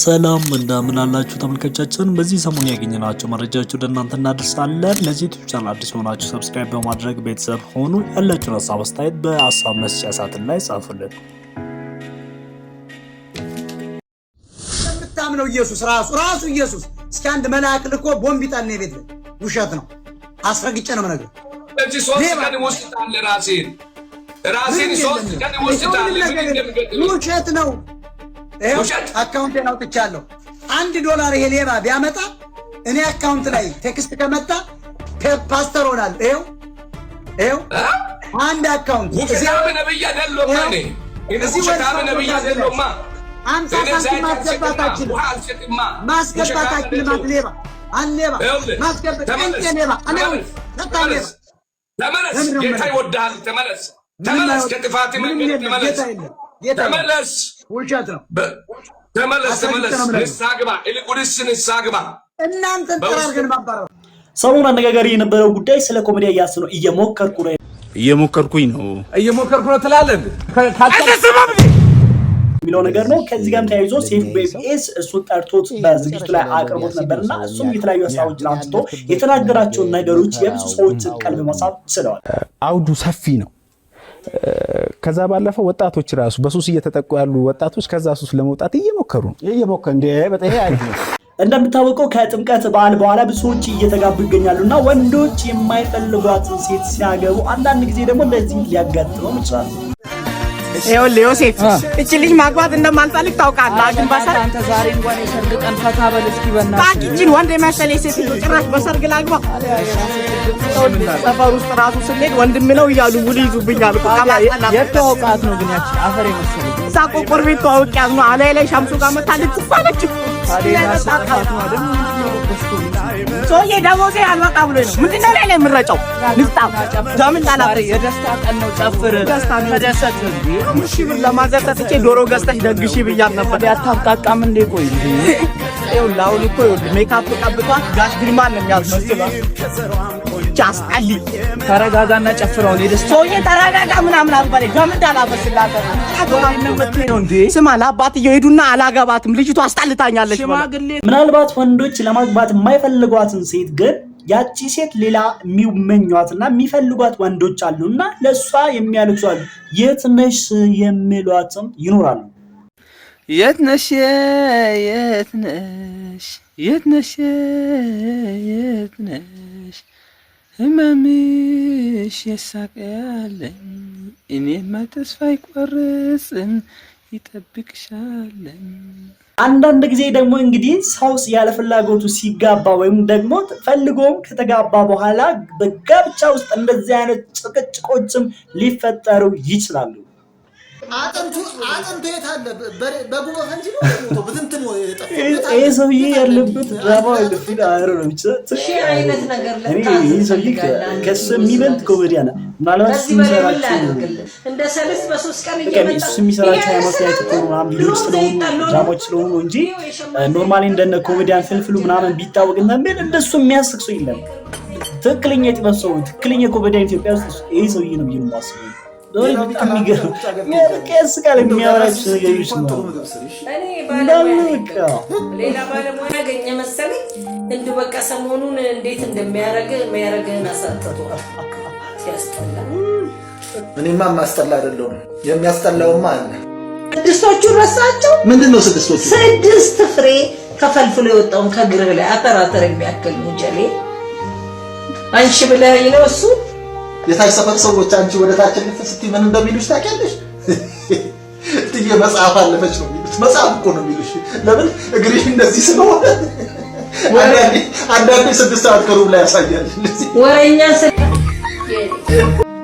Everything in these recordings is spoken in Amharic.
ሰላም እንደምን አላችሁ ተመልካቾቻችን። በዚህ ሰሞን ያገኘናቸው መረጃዎች ወደ እናንተ እናደርሳለን። ለዚህ ዩቲዩብ ቻናል አዲስ ሆናችሁ ሰብስክራይብ በማድረግ ቤተሰብ ሆኑ። ያላችሁን ሀሳብ አስተያየት በሀሳብ መስጫ ሳጥን ላይ ጻፉልን። የምታምነው ኢየሱስ ራሱ ኢየሱስ እስኪ አንድ መልአክ ልኮ ቦምብ ይጣል ነው ቤት ላይ ውሸት ነው። አስረግጬ ነው የምነግርህ። እዚህ ሶስት ቀን ውስጥ ታለ ራሴን ሶስት ቀን ውስጥ ታለ ውሸት ነው። ይሄው አካውንቴን አውጥቻለሁ። $1 ይሄ ሌባ ቢያመጣ እኔ አካውንት ላይ ቴክስት ከመጣ ፓስተር ሆናለሁ። ይሄው አንድ አካውንት እዚህ ነብይ አይደለም ማኔ እዚህ ወጣም ነብይ አይደለም ማ አንተ ሳንቲም ማስገባታችን ሌባ አንሌባ ማስገባት ሌባ አለው ተመለስ ጌታ ይወዳል። ተመለስ ከጥፋት ተመለስ ውሸት ነው። ተመለስ ንስሐ ግባ። ይልቁንስ ንስሐ ግባ። እናንተን ተራርገን ማባረር ሰሞኑን አነጋጋሪ የነበረው ጉዳይ ስለ ኮሜዲ ያስኖ እየሞከርኩኝ ነው ትላለህ የሚለው ነገር ነው። ከዚህ ጋርም ተያይዞ ሴፍ ቤቢኤስ እሱ ጠርቶት በዝግጅቱ ላይ አቅርቦት ነበርና እሱም የተለያዩ ሀሳቦችን አንስቶ የተናገራቸው ነገሮች የብዙ ሰዎችን ቀልብ መሳብ ችለዋል። አውዱ ሰፊ ነው። ከዛ ባለፈው ወጣቶች ራሱ በሱስ እየተጠቁ ያሉ ወጣቶች ከዛ ሱስ ለመውጣት እየሞከሩ እንደ በጣም አይደል። እንደምታወቀው ከጥምቀት በዓል በኋላ ብዙ ሰዎች እየተጋቡ ይገኛሉና ወንዶች የማይፈልጓትን ሴት ሲያገቡ አንዳንድ ጊዜ ደግሞ እንደዚህ ሊያጋጥመው ይችላል። ይኸውልህ ዮሴፍ እቺ ልጅ ማግባት እንደማልፈልግ ታውቃለህ። ግን በሰርግ አንተ ዛሬ እንኳን የሰርግ ቀን ፈታ በል እስኪ በእናትህ ታቂጂን ወንድ የመሰለኝ ሴት ጭራሽ በሰርግ ላግባ። ሰፈር ውስጥ ራሱ ስንሄድ ወንድም ነው እያሉ ውል ይዙብኛል። የተዋወቃት ነው ግን ያቺ አፈር የመሰለኝ ሳቆ ቆርቤት ተዋውቂያት ነው አላይ ላይ ሻምሱ ጋር መታለች ትፋለች። ሰውዬ ደሞዜ አልበቃ ብሎኝ ነው። ምንድነው ላይ የምረጨው? ንፍጣም ጃምን ጣላፍ የደስታ ቀን ነው። ጨፍር ተደሰት። እሺ ብር ለማዘርጠት እቺ ዶሮ ገዝተሽ ደግሺ ብያት ነበር። ያታብቃቃም እንዴ? ቆይ ይኸው ላውሊ እኮ ይኸውልህ ሜካፕ ቀብቷት ጋሽ ግሪማን ነው የሚያስመስለው። ጃስጣሊ ተረጋጋና ጨፍረው። ለደስታ ሰውዬ ተረጋጋ ምናምን አልባለኝ ጃምን ጣላፈስላተ ነው እንዴ? ስማ ለአባትየው ሄዱና አላገባትም ልጅቷ አስጣልታኛለች። ምናልባት ወንዶች ለማግባት የማይፈልጓትን ሴት ግን ያቺ ሴት ሌላ የሚመኟትና የሚፈልጓት ወንዶች አሉና ለሷ የሚያለቅሱ አሉ። የት ነሽ የሚሏትም ይኖራሉ። የት ነሽ የት ነሽ የት ነሽ የት ነሽ ህመምሽ የሳቀያለኝ እኔማ ተስፋ አይቆርጥም ይጠብቅሻለኝ። አንዳንድ ጊዜ ደግሞ እንግዲህ ሰው ያለ ፍላጎቱ ሲጋባ ወይም ደግሞ ፈልጎም ከተጋባ በኋላ በጋብቻ ውስጥ እንደዚህ አይነት ጭቅጭቆችም ሊፈጠሩ ይችላሉ። አጥንቱ የት አለ? በጉበ ፈንጂ ነው በትንትን የጠፋው። ይሄ ሰውዬ ያለበት ድራማ ወይም አሮ ነው ብቻ አይነት ነገር ይሄ ሰውዬ ከሱ የሚበልጥ ኮሜዲያን ነው። ምናልባት እሱ የሚሰራቸው እንደ ሰልስ በሶስት ቀን እየመጣ እሱ የሚሰራቸው ሃይማኖታዊ ፕሮግራም ቪዲዮዎች ስለሆኑ ድራማዎች ስለሆኑ እንጂ ኖርማሊ እንደነ ኮሜዲያን ፍልፍሉ ምናምን ቢታወቅ እንደምን እንደሱ የሚያስቅ ሰው የለም። ትክክለኛ የጥበብ ሰው ትክክለኛ ኮሜዲያን ኢትዮጵያ ውስጥ ይሄ ሰውዬ ነው ብዬ ነው የማስበው። ከስ ጋር የሚያወራቸው ነገሮች ነው። ሌላ ባለሙያ ያገኘ መሰለኝ እንዲሁ በቃ ሰሞኑን እንዴት የሚያረግህን አሳጥቷል። ሲያስጠላ እኔማ ማስጠላ አይደለሁም። የሚያስጠላውማ አለ። ስድስቶቹን ረሳቸው። ምንድነው ስድስቶቹ? 6 ፍሬ ከፈልፍሎ የወጣውን ከግርህ ላይ አተራተር የሚያክል ሙጀሌ አንቺ ብለኸኝ ነው እሱ የታች ሰፈር ሰዎች አንቺ ወደ ታች ልትስቲ ምን እንደሚሉሽ ታውቂያለሽ? ትዬ መጽሐፍ አለፈች ነው የሚሉት። መጽሐፍ እኮ ነው የሚሉሽ። ለምን እግርሽ እንደዚህ ስለሆነ አንዳንዴ 6 ሰዓት ከሩብ ላይ ያሳያል። ወሬኛ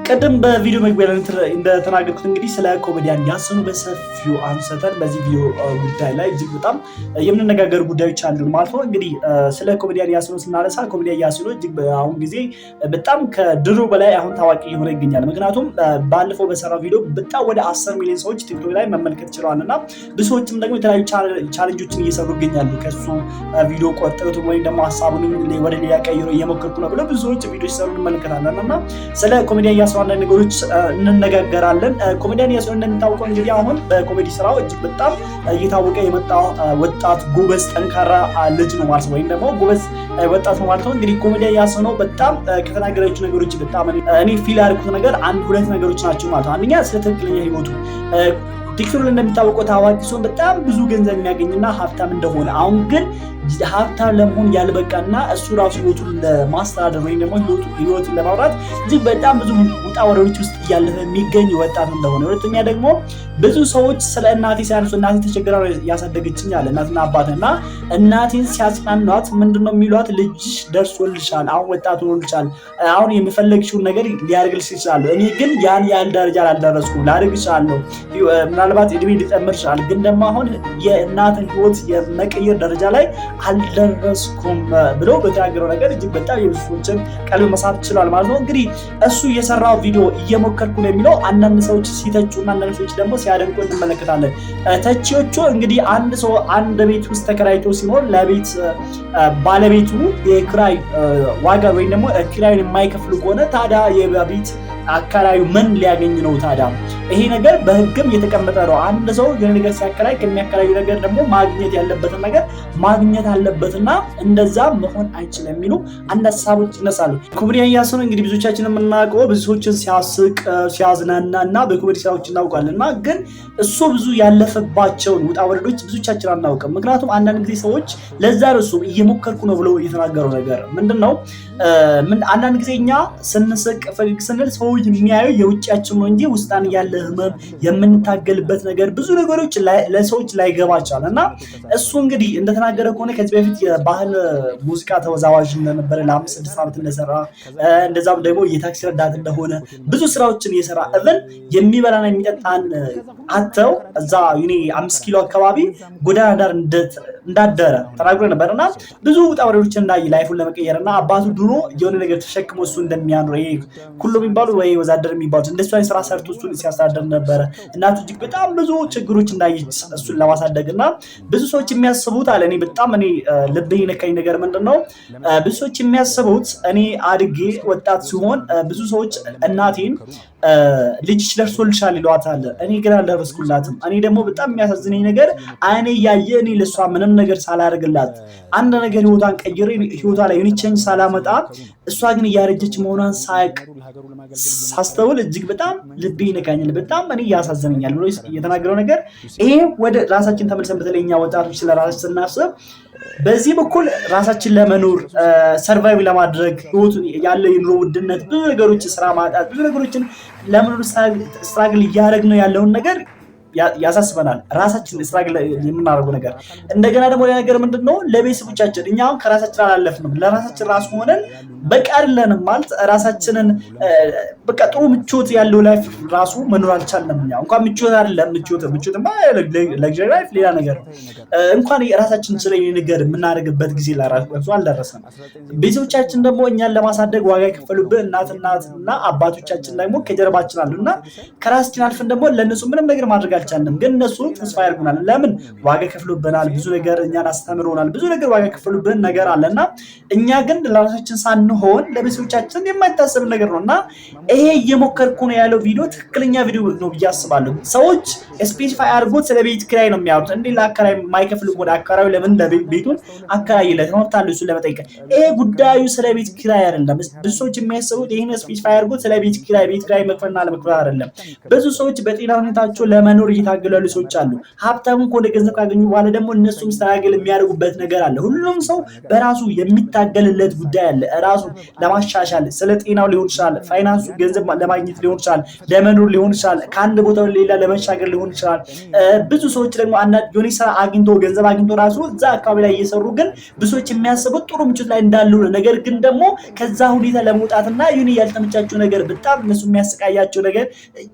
ቀደም በቪዲዮ መግቢያ ላይ እንደተናገርኩት እንግዲህ ስለ ኮሜዲያን ያስኑ በሰፊው አንስተን በዚህ ቪዲዮ ጉዳይ ላይ እጅግ በጣም የምንነጋገር ጉዳዮች አሉ ማለት ነው። እንግዲህ ስለ ኮሜዲያን ያስኑ ስናነሳ ኮሜዲያን ያስኑ እጅግ አሁን ጊዜ በጣም ከድሮ በላይ አሁን ታዋቂ የሆነ ይገኛል። ምክንያቱም ባለፈው በሰራው ቪዲዮ በጣም ወደ 10 ሚሊዮን ሰዎች ቲክቶክ ላይ መመልከት ችለዋልና ብዙዎችም ደግሞ የተለያዩ ቻሌንጆችን እየሰሩ ይገኛሉ። ከሱ ቪዲዮ ቆርጠቱ ወይም ደግሞ ሐሳቡን ወደ ሌላ ቀይሮ እየሞከርኩ ነው ብለው ብዙዎች ቪዲዮ ሲሰሩ እንመለከታለንና ስለ ኮሜዲያን ያስኑ አንዳንድ ነገሮች እንነጋገራለን። ኮሜዲያን ያስኖ እንደሚታወቀው እንግዲህ አሁን በኮሜዲ ስራው እጅግ በጣም እየታወቀ የመጣ ወጣት ጎበዝ ጠንካራ ልጅ ነው ማለት ነው፣ ወይም ደግሞ ጎበዝ ወጣት ነው ማለት ነው። እንግዲህ ኮሜዲያን ያስኖ በጣም ከተናገራችሁ ነገሮች በጣም እኔ ፊል ያደረኩት ነገር አንድ ሁለት ነገሮች ናቸው ማለት ነው። አንደኛ ስለ ትክክለኛ ህይወቱ ቲክቶክ ላይ እንደሚታወቀው ታዋቂ ሲሆን በጣም ብዙ ገንዘብ የሚያገኝና ሀብታም እንደሆነ አሁን ግን ሀብታም ለመሆን ያልበቃና እሱ ራሱ ህይወቱን ለማስተዳደር ወይም ደግሞ ህይወቱን ለማውራት እጅግ በጣም ብዙ ውጣ ወረዶች ውስጥ እያለፈ የሚገኝ ወጣት እንደሆነ፣ ሁለተኛ ደግሞ ብዙ ሰዎች ስለ እናቴ ሲያነሱ እናቴ ተቸግራ ያሳደገችኝ አለ እናትና አባትና እናቴን ሲያጽናኗት ምንድነው የሚሏት? ልጅሽ ደርሶልሻል፣ አሁን ወጣት ሆኖልሻል፣ አሁን የሚፈለግሽውን ነገር ሊያደርግልሽ ይችላል። እኔ ግን ያን ያህል ደረጃ አልደረስኩም፣ ላደርግ እችላለሁ፣ ምናልባት እድሜ ሊጨምር ይችላል፣ ግን ደግሞ አሁን የእናትን ህይወት የመቀየር ደረጃ ላይ አልደረስኩም ብሎ በተናገረው ነገር እጅግ በጣም የብዙዎችን ቀልብ መሳብ ይችላል ማለት ነው። እንግዲህ እሱ የሰራው ቪዲዮ እየሞከርኩ ነው የሚለው አንዳንድ ሰዎች ሲተቹና አንዳንድ ሰዎች ደግሞ ሲያደንቁ እንመለከታለን። ተቺዎቹ እንግዲህ አንድ ሰው አንድ ቤት ውስጥ ተከራይቶ ሲኖር ለቤት ባለቤቱ የኪራይ ዋጋ ወይም ደግሞ ኪራዩን የማይከፍሉ ከሆነ ታዲያ የቤት አከራዩ ምን ሊያገኝ ነው? ታዲያ ይሄ ነገር በህግም የተቀመጠ ነው። አንድ ሰው የሆነ ነገር ሲያከራይ ከሚያከራዩ ነገር ደግሞ ማግኘት ያለበትን ነገር ማግኘት አለበትና እንደዛ መሆን አይችልም የሚሉ አንድ ሀሳቦች ይነሳሉ። ኮሜዲያን ያስኖ እንግዲህ ብዙዎቻችን የምናውቀው ብዙ ሰዎችን ሲያስቅ ሲያዝናና እና በኮሜዲ ስራዎች እናውቃለን እና ግን እሱ ብዙ ያለፈባቸውን ውጣ ወረዶች ብዙዎቻችን አናውቅም። ምክንያቱም አንዳንድ ጊዜ ሰዎች ለዛ ነው እሱ እየሞከርኩ ነው ብሎ የተናገረው ነገር ምንድነው? አንዳንድ ጊዜ እኛ ስንስቅ ፈገግ ስንል ሰው የሚያየው የውጫችን ነው እንጂ ውስጣን ያለ ህመም የምንታገልበት ነገር ብዙ ነገሮች ለሰዎች ላይገባ ይችላል እና እሱ እንግዲህ እንደተናገረ ከሆነ ከዚህ በፊት የባህል ሙዚቃ ተወዛዋዥ እንደነበረ ለ5-6 ዓመት እንደሰራ እንደዛም ደግሞ የታክሲ ረዳት እንደሆነ ብዙ ስራዎችን እየሰራ እብን የሚበላና የሚጠጣን አተው እዛ 5 ኪሎ አካባቢ ጎዳና ዳር እንዳደረ ተናግሮ ነበርና ብዙ ውጣ ወረዶች እንዳይ ላይፉን ለመቀየርና አባቱ ድሮ የሆነ ነገር ተሸክሞ እሱ እንደሚያኖር ይሄ ኩሎ የሚባሉ ወይ ወዛደር የሚባሉት እንደሱ አይነት ስራ ሰርቶ እሱን ሲያስተዳድር ነበረ። እናቱ እጅግ በጣም ብዙ ችግሮች እንዳየች እሱን ለማሳደግና ብዙ ሰዎች የሚያስቡት አለ እኔ በጣም ልብ የነካኝ ነገር ምንድነው? ብዙ ሰዎች የሚያስቡት እኔ አድጌ ወጣት ሲሆን ብዙ ሰዎች እናቴን ልጅሽ ደርሶልሻል ይሏታል። እኔ ግን አልደረስኩላትም። እኔ ደግሞ በጣም የሚያሳዝነኝ ነገር አይኔ እያየ እኔ ለሷ ምንም ነገር ሳላደርግላት አንድ ነገር ህይወቷን ቀይሬ ህይወቷ ላይ ዩኒቼንጅ ሳላመጣ እሷ ግን እያረጀች መሆኗን ሳያውቅ ሳስተውል እጅግ በጣም ልቤ ይነካኛል፣ በጣም እኔ ያሳዝነኛል ብሎ የተናገረው ነገር ይሄ ወደ ራሳችን ተመልሰን በተለይ እኛ ወጣቶች ስለ ራሳችን ስናስብ በዚህ በኩል ራሳችን ለመኖር ሰርቫይቭ ለማድረግ ህይወቱን ያለ የኑሮ ውድነት ብዙ ነገሮች ስራ ማጣት ብዙ ነገሮችን ለመኖር ስትራግል እያደረግን ነው ያለውን ነገር ያሳስበናል። ራሳችን ስትራግል የምናደርገው ነገር እንደገና ደግሞ ነገር ምንድነው? ለቤተሰቦቻችን እኛ አሁን ከራሳችን አላለፍንም ለራሳችን ራሱ ሆነን በቃ አይደለንም ማለት ራሳችንን በቃ ጥሩ ምቾት ያለው ላይፍ ራሱ መኖር አልቻልንም። እኛ እንኳን ምቾት አይደለም ምቾትማ ለግዠሪ ላይፍ ሌላ ነገር እንኳን ራሳችን ስለኝ ነገር የምናደርግበት ጊዜ ለራሱ አልደረሰም። ቤተሰቦቻችን ደግሞ እኛን ለማሳደግ ዋጋ የከፈሉብን እናትና አባቶቻችን ደግሞ ከጀርባችን አሉና ከራሳችን አልፈን ደግሞ ለነሱ ምንም ነገር ማድረግ አልቻልንም። ግን እነሱ ተስፋ ያደርጉናል። ለምን? ዋጋ ከፍሉብናል። ብዙ ነገር እኛን አስተምረውናል። ብዙ ነገር ዋጋ ከፍሉብን ነገር አለና እኛ ግን ለራሳችን ሳንሆን ለቤተሰቦቻችን የማይታሰብ ነገር ነውና ይሄ እየሞከርኩ ነው ያለው ቪዲዮ ትክክለኛ ቪዲዮ ነው ብዬ አስባለሁ። ሰዎች ስፔሲፋይ አድርጎት ስለ ቤት ኪራይ ነው የሚያወሩት። እንዴ ለአከራይ የማይከፍል ከሆነ አከራዩ ለምን ለቤቱን አከራይለት መብት አለው እሱን ለመጠየቅ። ይሄ ጉዳዩ ስለ ቤት ኪራይ አይደለም። ብዙ ሰዎች የሚያስቡት ይሄን ስፔሲፋይ አድርጎት ስለ ቤት ኪራይ መክፈልና ለመክፈል አይደለም። ብዙ ሰዎች በጤና ሁኔታቸው ለመኖር እየታገሉ ያሉ ሰዎች አሉ። ሀብታሙን ከሆነ ገንዘብ ካገኙ በኋላ ደግሞ እነሱም ስትራግል የሚያደርጉበት ነገር አለ። ሁሉም ሰው በራሱ የሚታገልለት ጉዳይ አለ። ራሱ ለማሻሻል ስለ ጤናው ሊሆን ይችላል፣ ፋይናንሱ ገንዘብ ለማግኘት ሊሆን ይችላል፣ ለመኖር ሊሆን ይችላል፣ ከአንድ ቦታ ወደ ሌላ ለመሻገር ሊሆን ይችላል። ብዙ ሰዎች ደግሞ የሆነ ስራ አግኝቶ ገንዘብ አግኝቶ ራሱ እዛ አካባቢ ላይ እየሰሩ ግን ብዙዎች የሚያስቡት ጥሩ ምቾት ላይ እንዳሉ ነው። ነገር ግን ደግሞ ከዛ ሁኔታ ለመውጣትና ይሁን ያልተመቻቸው ነገር በጣም እነሱ የሚያሰቃያቸው ነገር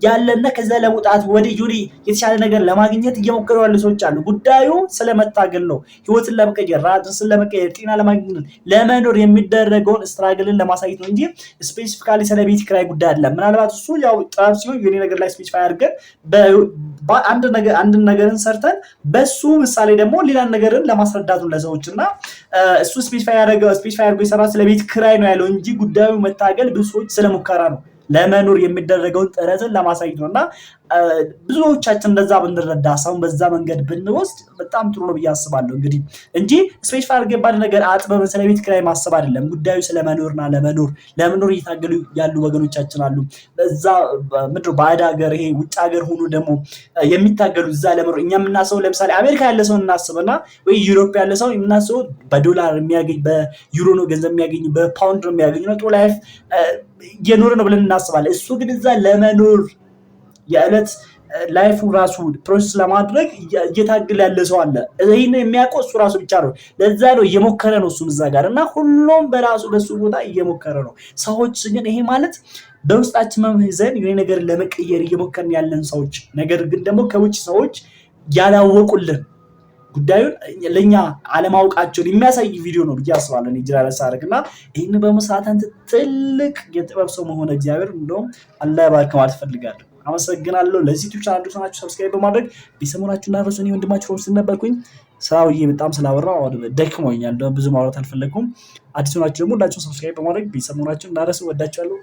ያለና ከዛ ለመውጣት ወደ ዩኒ የተሻለ ነገር ለማግኘት እየሞከሩ ያሉ ሰዎች አሉ። ጉዳዩ ስለመታገል ነው። ህይወትን ለመቀየር ራስን ለመቀየር ጤና ለማግኘት ለመኖር የሚደረገውን ስትራግልን ለማሳየት ነው እንጂ ስፔሲፊካሊ ስለ ቤት ኪራይ ጉዳይ አይደለም። ምናልባት እሱ ያው ጥበብ ሲሆን የሆነ ነገር ላይ ስፔሲፋይ አድርገን አንድ ነገርን ሰርተን በሱ ምሳሌ ደግሞ ሌላ ነገርን ለማስረዳት ነው ለሰዎች እና እሱ ስፔሲፋይ አድርገው የሰራ ስለ ቤት ኪራይ ነው ያለው እንጂ ጉዳዩ መታገል ብዙ ሰዎች ስለሙከራ ነው ለመኖር የሚደረገውን ጥረትን ለማሳየት ነውና ብዙዎቻችን እንደዛ ብንረዳ ሳይሆን በዛ መንገድ ብንወስድ በጣም ጥሩ ነው ብዬ አስባለሁ። እንግዲህ እንጂ ስፔሲፋይ አድርገን ባለ ነገር አጥበን ስለ ቤት ኪራይ ማሰብ አይደለም ጉዳዩ። ስለመኖርና ለመኖር እየታገሉ ያሉ ወገኖቻችን አሉ። በዛ ምድር ባዕድ ሀገር ይሄ ውጭ ሀገር ሆኖ ደግሞ የሚታገሉ እዛ ለመኖር እኛ የምናስበው ለምሳሌ አሜሪካ ያለ ሰው እናስብና ወይ ዩሮፕ ያለ ሰው የምናስበው በዶላር የሚያገኝ በዩሮ ነው ገንዘብ የሚያገኝ በፓውንድ ነው የሚያገኝ ነው ጥሩ ላይፍ እየኖረ ነው ብለን እናስባለን። እሱ ግን እዛ ለመኖር የዕለት ላይፉ ራሱ ፕሮሰስ ለማድረግ እየታገለ ያለ ሰው አለ። ይሄን የሚያውቀው እሱ ራሱ ብቻ ነው። ለዛ ነው እየሞከረ ነው እሱም እዛ ጋር እና ሁሉም በራሱ በሱ ቦታ እየሞከረ ነው። ሰዎች ግን ይሄ ማለት በውስጣችን መምዘን የሆነ ነገር ለመቀየር እየሞከርን ያለን ሰዎች ነገር ግን ደግሞ ከውጭ ሰዎች ያላወቁልን ጉዳዩን ለኛ አለማውቃቸውን የሚያሳይ ቪዲዮ ነው ብዬ አስባለሁ። ጅራላ ሳረግና ይሄን በመስራት አንተ ትልቅ የጥበብ ሰው መሆን እግዚአብሔር እንደውም አላህ ያባርክ ማለት ፈልጋለሁ። አመሰግናለሁ። ለዚህ ዩቲዩብ ቻናል አዲስ ሰብስክራይብ በማድረግ ቢሰሙናችሁ እና ረሱኝ ወንድማችሁ ሮምስ ነበርኩኝ። ስራውዬ በጣም ስላወራው ደክሞኛል። ብዙ ማውራት አልፈለኩም። አዲስ ሆናችሁ ደግሞ ሁላችሁም ሰብስክራይብ በማድረግ ቢሰሙናችሁ እና ረሱ ወዳችኋለሁ።